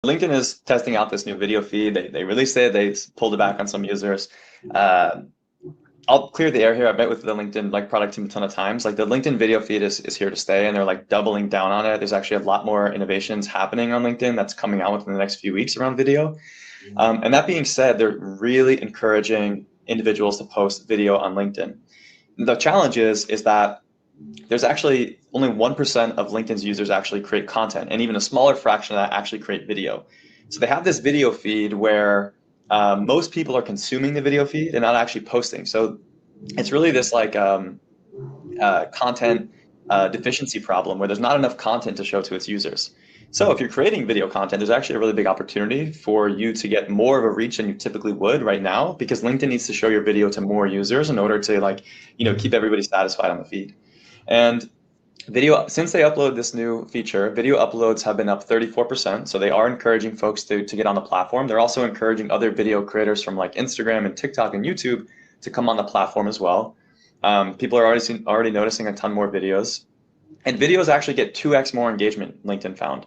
LinkedIn is testing out this new video feed. They released it, they pulled it back on some users. Uh, I'll clear the air here. I've met with the LinkedIn like product team a ton of times. Like the LinkedIn video feed is here to stay, and they're like doubling down on it. There's actually a lot more innovations happening on LinkedIn that's coming out within the next few weeks around video. And that being said, they're really encouraging individuals to post video on LinkedIn. The challenge is that there's actually only 1% of LinkedIn's users actually create content, and even a smaller fraction of that actually create video. So they have this video feed where most people are consuming the video feed and not actually posting. So it's really this like content deficiency problem where there's not enough content to show to its users. So if you're creating video content, there's actually a really big opportunity for you to get more of a reach than you typically would right now, because LinkedIn needs to show your video to more users in order to like, keep everybody satisfied on the feed. And video, since they uploaded this new feature, video uploads have been up 34%. So they are encouraging folks to get on the platform. They're also encouraging other video creators from like Instagram and TikTok and YouTube to come on the platform as well. People are already noticing a ton more videos. And videos actually get 2x more engagement, LinkedIn found.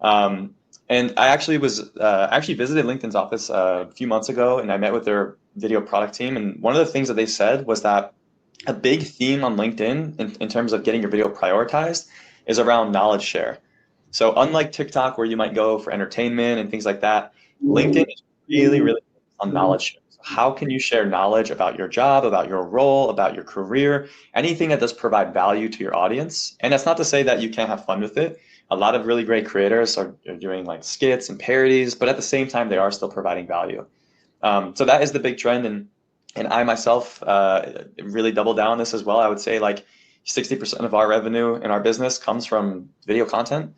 And I actually actually visited LinkedIn's office a few months ago, and I met with their video product team. And one of the things that they said was that a big theme on LinkedIn in terms of getting your video prioritized is around knowledge share. So unlike TikTok, where you might go for entertainment and things like that, LinkedIn is really, really focused on knowledge share. So how can you share knowledge about your job, about your role, about your career, anything that does provide value to your audience? And that's not to say that you can't have fun with it. A lot of really great creators are doing like skits and parodies, but at the same time, they are still providing value. So that is the big trend. And I myself really double down on this as well. I would say like 60% of our revenue in our business comes from video content.